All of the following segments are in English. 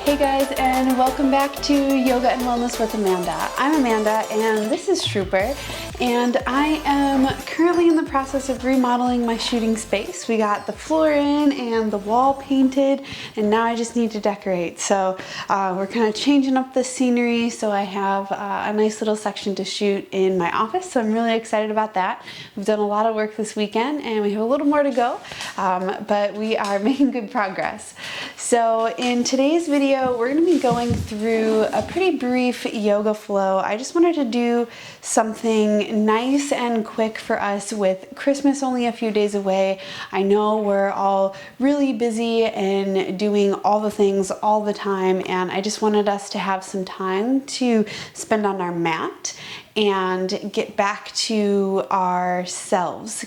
Hey guys, and welcome back to Yoga and Wellness with Amanda. I'm Amanda and this is Trooper, and I am currently in the process of remodeling my shooting space. We got the floor in and the wall painted, and now I just need to decorate. So we're kind of changing up the scenery, so I have a nice little section to shoot in my office, so I'm really excited about that. We've done a lot of work this weekend and we have a little more to go, but we are making good progress. So in today's video, we're going to be going through a pretty brief yoga flow. I just wanted to do something nice and quick for us with Christmas only a few days away. I know we're all really busy and doing all the things all the time, and I just wanted us to have some time to spend on our mat and get back to ourselves,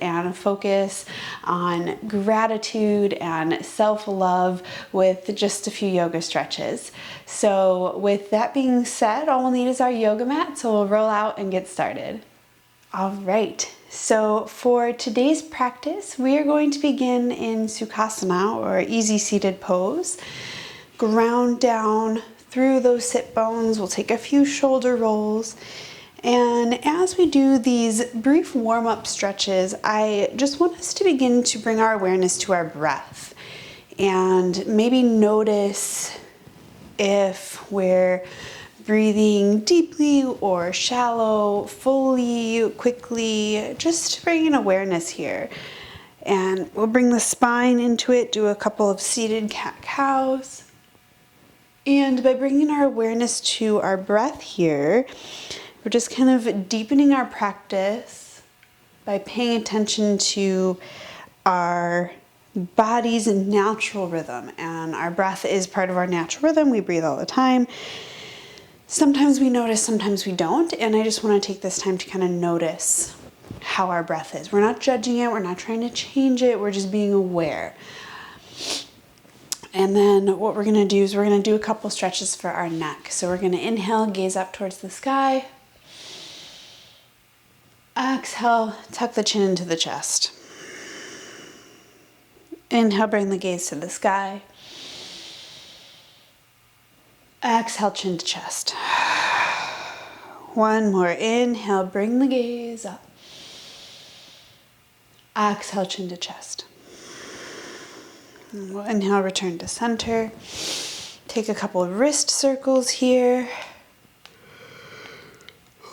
and focus on gratitude and self-love with just a few yoga stretches. So with that being said, all we'll need is our yoga mat, so we'll roll out and get started. All right, so for today's practice, we are going to begin in Sukhasana, or easy seated pose. Ground down through those sit bones. We'll take a few shoulder rolls. And as we do these brief warm-up stretches, I just want us to begin to bring our awareness to our breath and maybe notice if we're breathing deeply or shallow, fully, quickly, just bringing awareness here. And we'll bring the spine into it, do a couple of seated cat-cows. And by bringing our awareness to our breath here, we're just kind of deepening our practice by paying attention to our body's natural rhythm. And our breath is part of our natural rhythm. We breathe all the time. Sometimes we notice, sometimes we don't. And I just want to take this time to kind of notice how our breath is. We're not judging it. We're not trying to change it. We're just being aware. And then what we're going to do is we're going to do a couple stretches for our neck. So we're going to inhale, gaze up towards the sky. Exhale, tuck the chin into the chest. Inhale, bring the gaze to the sky. Exhale, chin to chest. One more. Inhale, bring the gaze up. Exhale, chin to chest. We'll inhale, return to center. Take a couple of wrist circles here.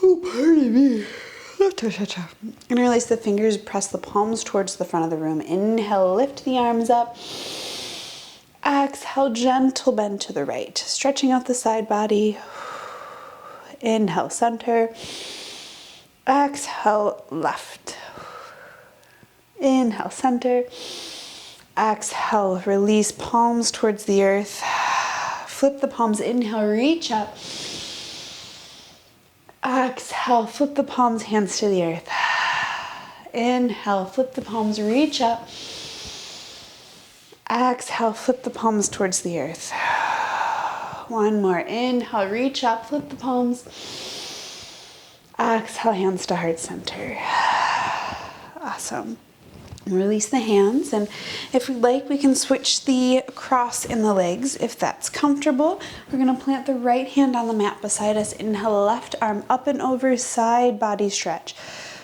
Oh, pardon me. And release the fingers, press the palms towards the front of the room. Inhale, lift the arms up. Exhale, gentle bend to the right. Stretching out the side body. Inhale, center. Exhale, left. Inhale, center. Exhale, release palms towards the earth. Flip the palms, inhale, reach up. Exhale, flip the palms, hands to the earth. Inhale, flip the palms, reach up. Exhale, flip the palms towards the earth. One more. Inhale, reach up, flip the palms. Exhale, hands to heart center. Awesome. Release the hands, and if we'd like, we can switch the cross in the legs if that's comfortable. We're going to plant the right hand on the mat beside us. Inhale, left arm up and over, side body stretch.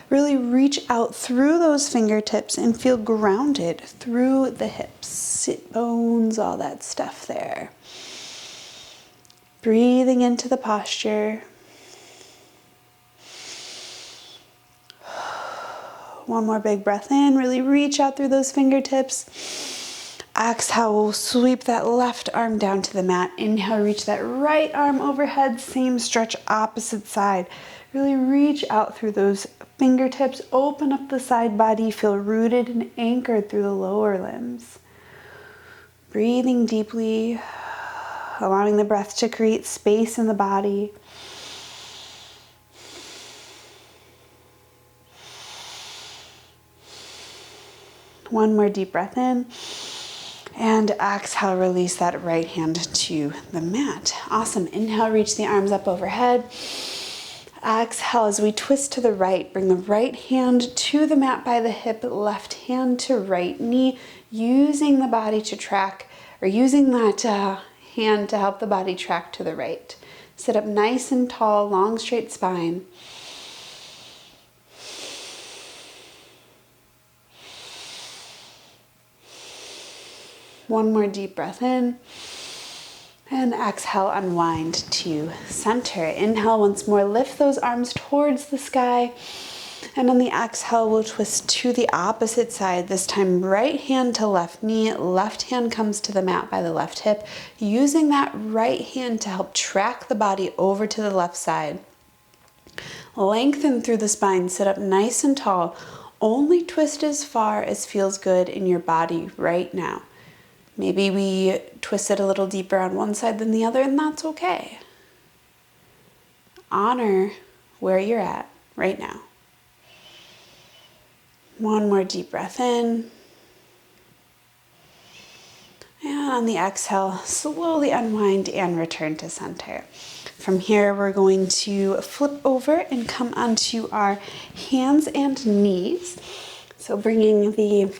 Really reach out through those fingertips and feel grounded through the hips, sit bones, all that stuff there. Breathing into the posture. One more big breath in, really reach out through those fingertips. Exhale, we'll sweep that left arm down to the mat. Inhale, reach that right arm overhead, same stretch, opposite side. Really reach out through those fingertips, open up the side body, feel rooted and anchored through the lower limbs. Breathing deeply, allowing the breath to create space in the body. One more deep breath in, and exhale, release that right hand to the mat. Awesome. Inhale, reach the arms up overhead. Exhale, as we twist to the right, bring the right hand to the mat by the hip, left hand to right knee, using the body to track or using that hand to help the body track to the right. Sit up nice and tall, long, straight spine. One more deep breath in. And exhale, unwind to center. Inhale once more, lift those arms towards the sky. And on the exhale, we'll twist to the opposite side. This time, right hand to left knee, left hand comes to the mat by the left hip. Using that right hand to help track the body over to the left side. Lengthen through the spine, sit up nice and tall. Only twist as far as feels good in your body right now. Maybe we twist it a little deeper on one side than the other, and that's okay. Honor where you're at right now. One more deep breath in. And on the exhale, slowly unwind and return to center. From here, we're going to flip over and come onto our hands and knees. So bringing the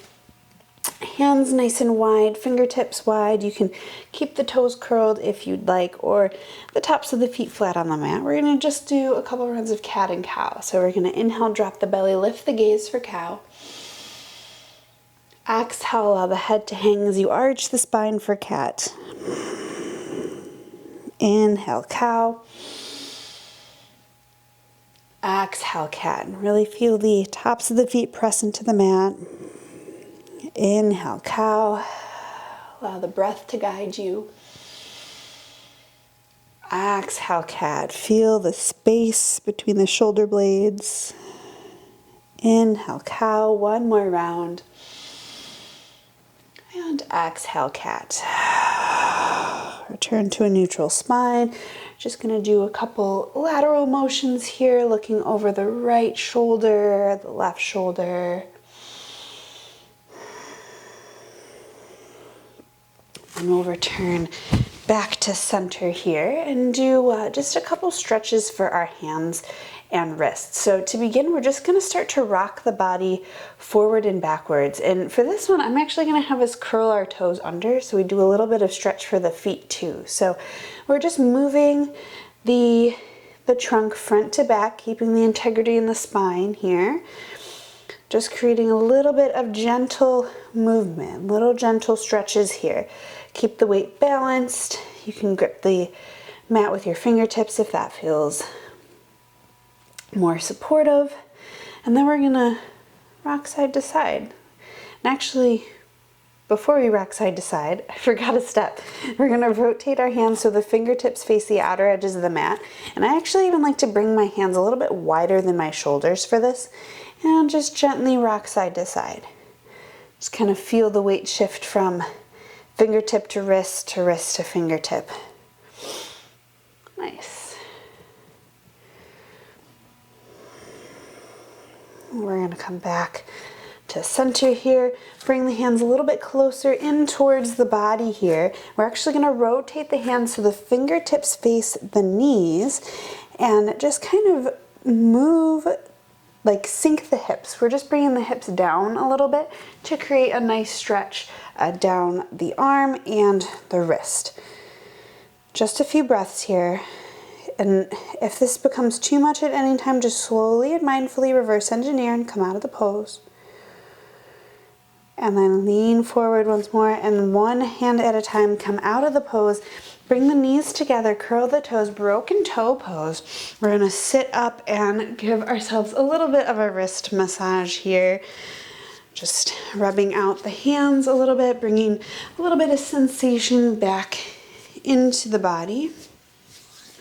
hands nice and wide, fingertips wide. You can keep the toes curled if you'd like, or the tops of the feet flat on the mat. We're going to just do a couple rounds of cat and cow. So we're going to inhale, drop the belly, lift the gaze for cow. Exhale, allow the head to hang as you arch the spine for cat. Inhale, cow. Exhale, cat. And really feel the tops of the feet press into the mat. Inhale, cow. Allow the breath to guide you. Exhale, cat. Feel the space between the shoulder blades. Inhale, cow. One more round. And exhale, cat. Return to a neutral spine. Just going to do a couple lateral motions here, looking over the right shoulder, the left shoulder. And we'll return back to center here and do just a couple stretches for our hands and wrists. So to begin, we're just going to start to rock the body forward and backwards. And for this one, I'm actually going to have us curl our toes under, so we do a little bit of stretch for the feet too. So we're just moving the trunk front to back, keeping the integrity in the spine here. Just creating a little bit of gentle movement, little gentle stretches here. Keep the weight balanced. You can grip the mat with your fingertips if that feels more supportive. And then we're gonna rock side to side. And actually, before we rock side to side, I forgot a step. We're gonna rotate our hands so the fingertips face the outer edges of the mat. And I actually even like to bring my hands a little bit wider than my shoulders for this. And just gently rock side to side. Just kind of feel the weight shift from fingertip to wrist to fingertip. Nice. We're going to come back to center here. Bring the hands a little bit closer in towards the body here. We're actually going to rotate the hands so the fingertips face the knees and just kind of move, like sink the hips. We're just bringing the hips down a little bit to create a nice stretch down the arm and the wrist. Just a few breaths here. And if this becomes too much at any time, just slowly and mindfully reverse engineer and come out of the pose. And then lean forward once more, and one hand at a time, come out of the pose. Bring the knees together, curl the toes, broken toe pose. We're gonna sit up and give ourselves a little bit of a wrist massage here. Just rubbing out the hands a little bit, bringing a little bit of sensation back into the body,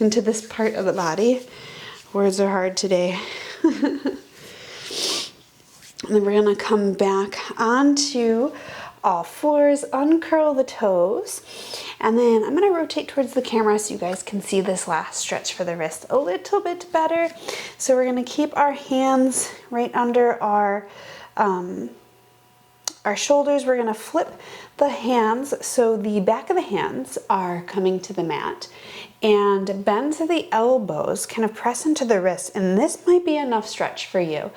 into this part of the body. Words are hard today. And then we're gonna come back onto all fours, uncurl the toes, and then I'm gonna rotate towards the camera so you guys can see this last stretch for the wrist a little bit better. So we're gonna keep our hands right under our shoulders. We're gonna flip the hands so the back of the hands are coming to the mat, and bend to the elbows, kind of press into the wrists, and this might be enough stretch for you.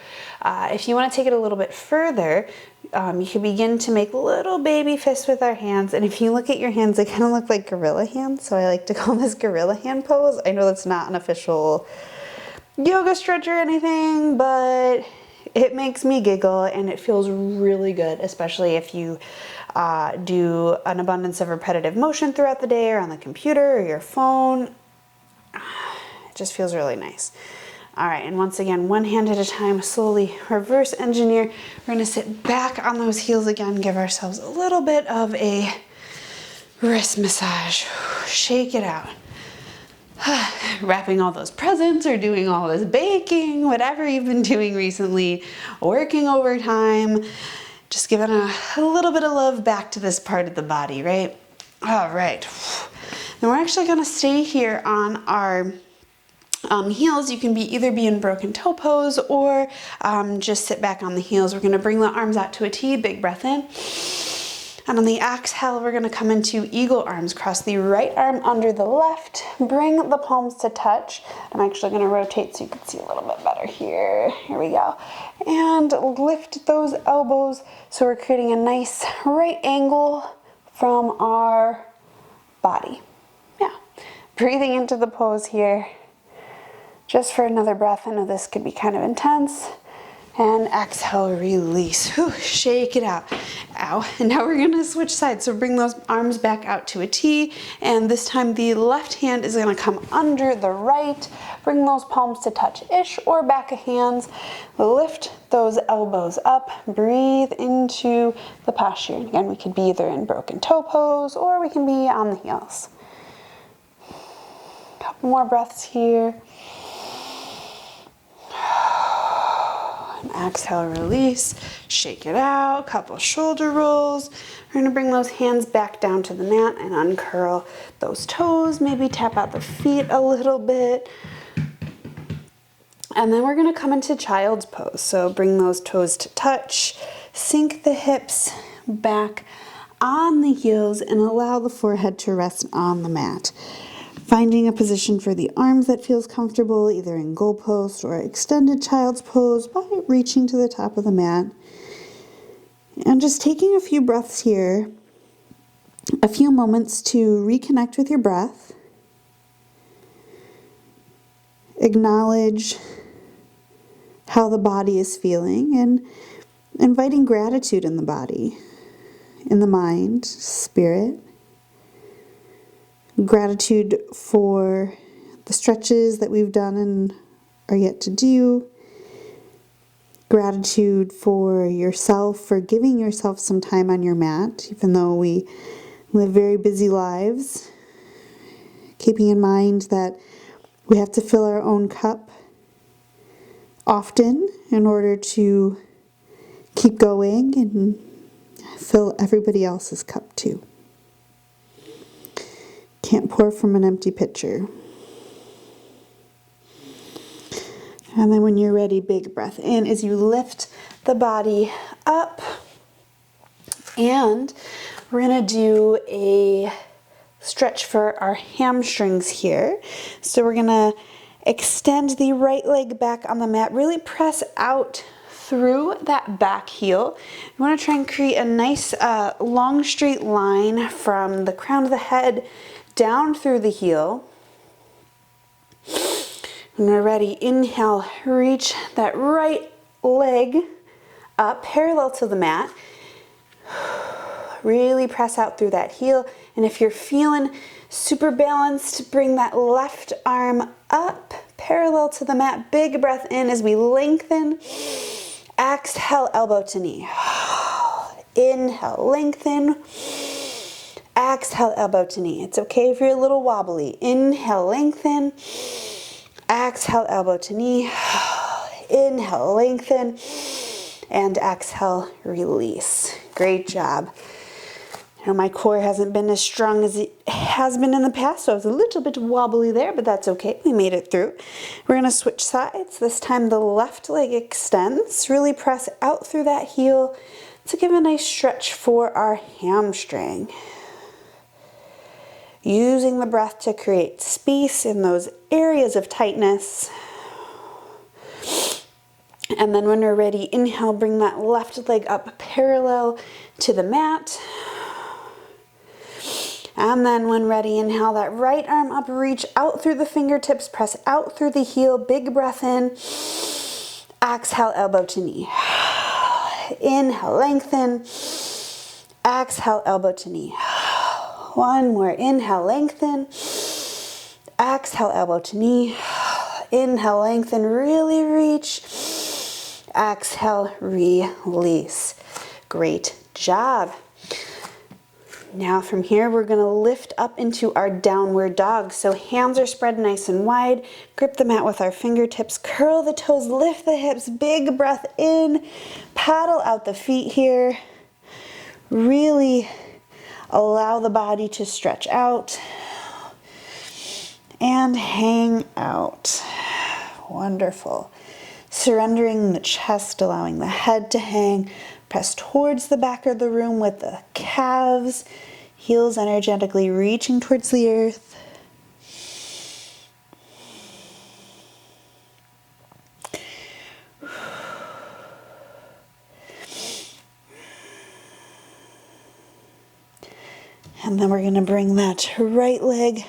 If you want to take it a little bit further, You can begin to make little baby fists with our hands. And if you look at your hands, they kind of look like gorilla hands. So I like to call this gorilla hand pose. I know that's not an official yoga stretch or anything, but it makes me giggle and it feels really good, especially if you do an abundance of repetitive motion throughout the day or on the computer or your phone. It just feels really nice. All right, and once again, one hand at a time, slowly reverse engineer. We're gonna sit back on those heels again, give ourselves a little bit of a wrist massage. Shake it out. Wrapping all those presents or doing all this baking, whatever you've been doing recently, working overtime, just giving a little bit of love back to this part of the body, right? All right. Then we're actually gonna stay here on our heels. You can either be in broken toe pose or just sit back on the heels. We're gonna bring the arms out to a T, big breath in. And on the exhale, we're gonna come into eagle arms. Cross the right arm under the left, bring the palms to touch. I'm actually gonna rotate so you can see a little bit better here. Here we go. And lift those elbows. So we're creating a nice right angle from our body. Yeah, breathing into the pose here. Just for another breath. I know this could be kind of intense. And exhale, release. Whew, shake it out. Ow. And now we're gonna switch sides. So bring those arms back out to a T. And this time the left hand is gonna come under the right. Bring those palms to touch-ish or back of hands. Lift those elbows up. Breathe into the posture. Again, we could be either in broken toe pose or we can be on the heels. Couple more breaths here. Exhale, release, shake it out, couple shoulder rolls. We're gonna bring those hands back down to the mat and uncurl those toes, maybe tap out the feet a little bit. And then we're gonna come into child's pose. So bring those toes to touch, sink the hips back on the heels and allow the forehead to rest on the mat. Finding a position for the arms that feels comfortable, either in goal post or extended child's pose by reaching to the top of the mat. And just taking a few breaths here, a few moments to reconnect with your breath. Acknowledge how the body is feeling and inviting gratitude in the body, in the mind, spirit. Gratitude for the stretches that we've done and are yet to do. Gratitude for yourself, for giving yourself some time on your mat, even though we live very busy lives. Keeping in mind that we have to fill our own cup often in order to keep going and fill everybody else's cup too. Can't pour from an empty pitcher. And then when you're ready, big breath in as you lift the body up. And we're gonna do a stretch for our hamstrings here. So we're gonna extend the right leg back on the mat, really press out through that back heel. You want to try and create a nice long straight line from the crown of the head down through the heel. When we're ready, inhale, reach that right leg up parallel to the mat. Really press out through that heel. And if you're feeling super balanced, bring that left arm up parallel to the mat. Big breath in as we lengthen. Exhale, elbow to knee. Inhale, lengthen. Exhale, elbow to knee. It's okay if you're a little wobbly. Inhale, lengthen. Exhale, elbow to knee. Inhale, lengthen. And exhale, release. Great job. I know my core hasn't been as strong as it has been in the past, so I was a little bit wobbly there, but that's okay. We made it through. We're going to switch sides. This time the left leg extends. Really press out through that heel to give a nice stretch for our hamstring. Using the breath to create space in those areas of tightness. And then when we're ready, inhale, bring that left leg up parallel to the mat. And then when ready, inhale that right arm up, reach out through the fingertips, press out through the heel, big breath in. Exhale, elbow to knee. Inhale, lengthen. Exhale, elbow to knee. One more, inhale, lengthen. Exhale, elbow to knee. Inhale, lengthen, really reach. Exhale, release. Great job. Now from here, we're gonna lift up into our downward dog. So hands are spread nice and wide. Grip the mat with our fingertips. Curl the toes, lift the hips. Big breath in. Paddle out the feet here. Really allow the body to stretch out. And hang out. Wonderful. Surrendering the chest, allowing the head to hang. Press towards the back of the room with the calves, heels energetically reaching towards the earth. And then we're going to bring that right leg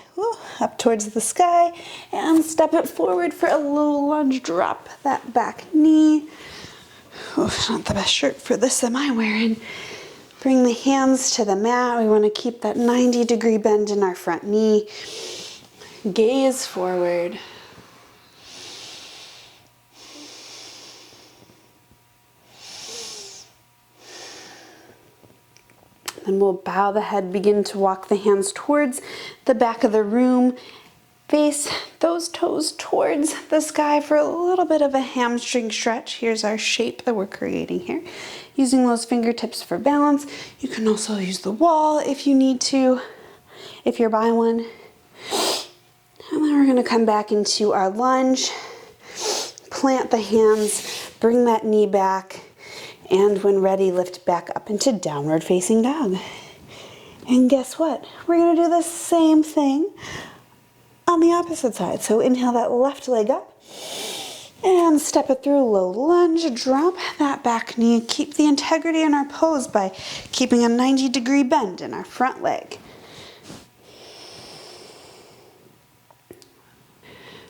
up towards the sky and step it forward for a low lunge. Drop that back knee. Oh, not the best shirt for this am I wearing. Bring the hands to the mat. We want to keep that 90-degree bend in our front knee. Gaze forward. Then we'll bow the head, begin to walk the hands towards the back of the room. Face those toes towards the sky for a little bit of a hamstring stretch. Here's our shape that we're creating here. Using those fingertips for balance. You can also use the wall if you need to, if you're by one. And then we're gonna come back into our lunge. Plant the hands, bring that knee back, and when ready, lift back up into downward facing dog. And guess what? We're gonna do the same thing on the opposite side. So inhale that left leg up and step it through, low lunge. Drop that back knee. Keep the integrity in our pose by keeping a 90-degree bend in our front leg.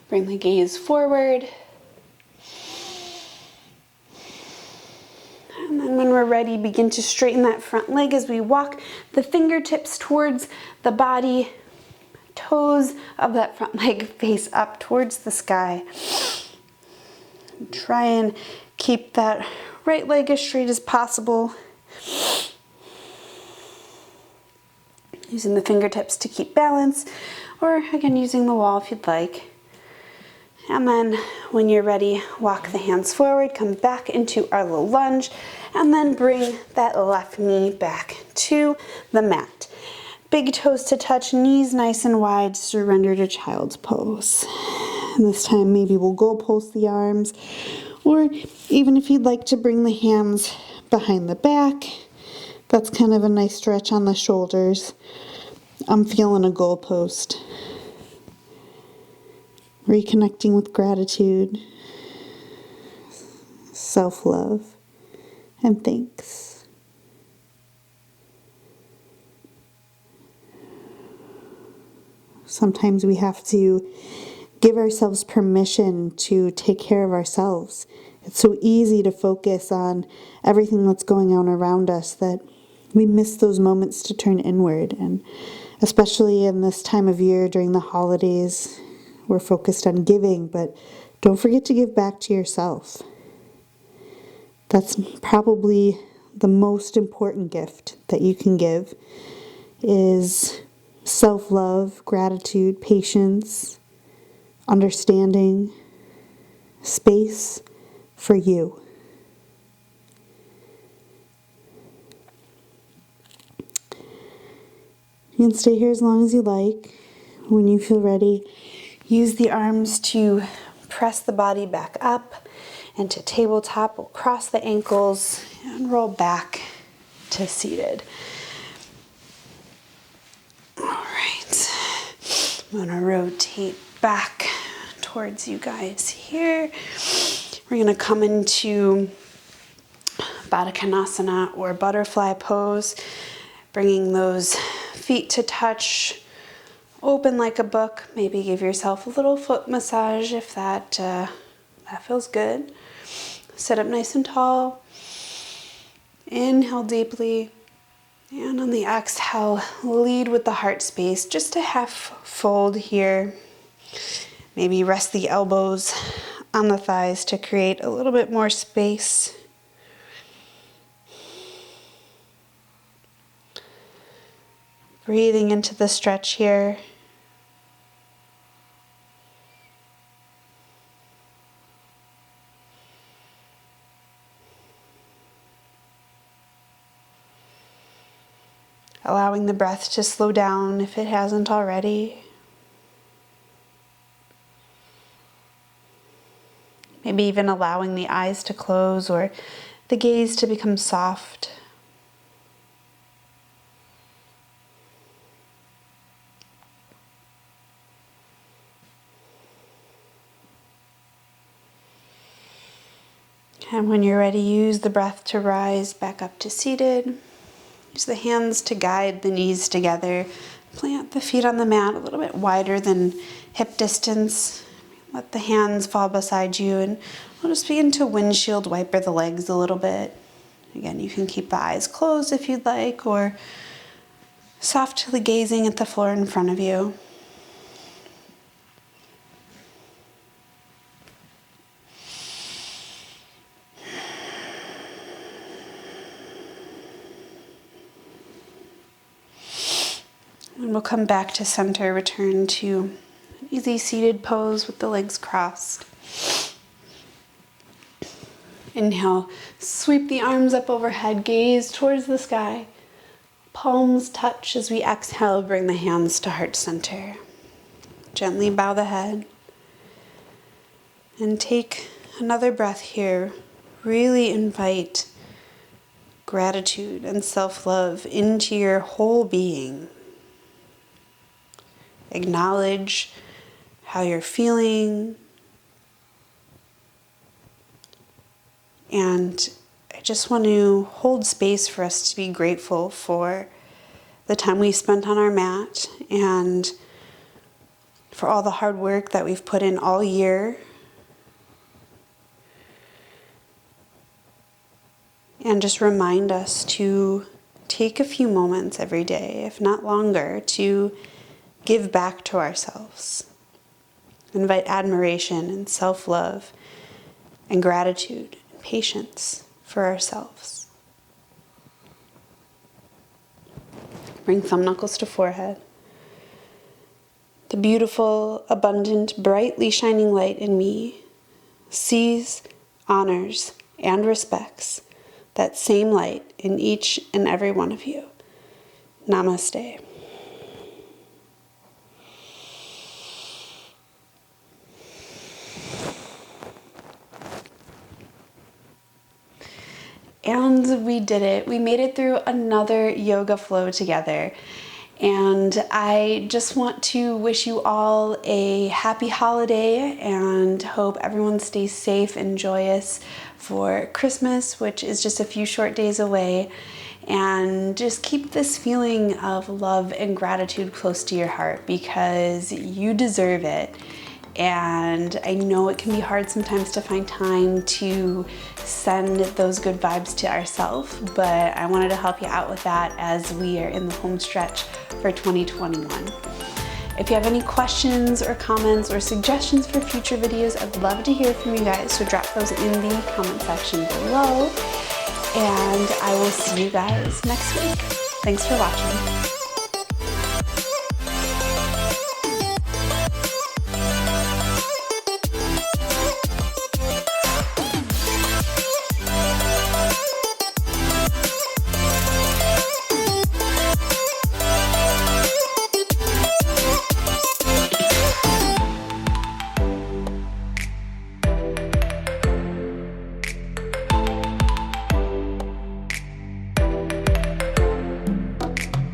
Bring the gaze forward. And then when we're ready, begin to straighten that front leg as we walk the fingertips towards the body. Toes of that front leg face up towards the sky. Try and keep that right leg as straight as possible. Using the fingertips to keep balance, or again using the wall if you'd like. And then when you're ready, walk the hands forward, come back into our low lunge, and then bring that left knee back to the mat. Big toes to touch, knees nice and wide, surrender to child's pose. And this time maybe we'll goal post the arms, or even if you'd like to bring the hands behind the back, that's kind of a nice stretch on the shoulders. I'm feeling a goal post. Reconnecting with gratitude, self-love, and thanks. Sometimes we have to give ourselves permission to take care of ourselves. It's so easy to focus on everything that's going on around us that we miss those moments to turn inward. And especially in this time of year during the holidays, we're focused on giving, but don't forget to give back to yourself. That's probably the most important gift that you can give, is self-love, gratitude, patience, understanding, space for you. You can stay here as long as you like. When you feel ready, use the arms to press the body back up into tabletop. We'll cross the ankles and roll back to seated. All right, I'm gonna rotate back towards you guys here. We're gonna come into Badakanasana or butterfly pose, bringing those feet to touch, open like a book. Maybe give yourself a little foot massage if that feels good. Sit up nice and tall. Inhale deeply. And on the exhale, lead with the heart space. Just a half fold here. Maybe rest the elbows on the thighs to create a little bit more space. Breathing into the stretch here. Allowing the breath to slow down if it hasn't already. Maybe even allowing the eyes to close or the gaze to become soft. And when you're ready, use the breath to rise back up to seated. Use the hands to guide the knees together. Plant the feet on the mat a little bit wider than hip distance. Let the hands fall beside you, and we'll just begin to windshield wiper the legs a little bit. Again, you can keep the eyes closed if you'd like, or softly gazing at the floor in front of you. And we'll come back to center, return to an easy seated pose with the legs crossed. Inhale, sweep the arms up overhead, gaze towards the sky. Palms touch as we exhale, bring the hands to heart center. Gently bow the head. And take another breath here. Really invite gratitude and self-love into your whole being. Acknowledge how you're feeling. And I just want to hold space for us to be grateful for the time we spent on our mat and for all the hard work that we've put in all year. And just remind us to take a few moments every day, if not longer, to give back to ourselves. Invite admiration and self-love and gratitude and patience for ourselves. Bring thumb knuckles to forehead. The beautiful, abundant, brightly shining light in me sees, honors, and respects that same light in each and every one of you. Namaste. And we did it. We made it through another yoga flow together. And I just want to wish you all a happy holiday and hope everyone stays safe and joyous for Christmas, which is just a few short days away. And just keep this feeling of love and gratitude close to your heart because you deserve it. And I know it can be hard sometimes to find time to send those good vibes to ourselves, but I wanted to help you out with that as we are in the home stretch for 2021. If you have any questions or comments or suggestions for future videos, I'd love to hear from you guys, so drop those in the comment section below. And I will see you guys next week. Thanks for watching.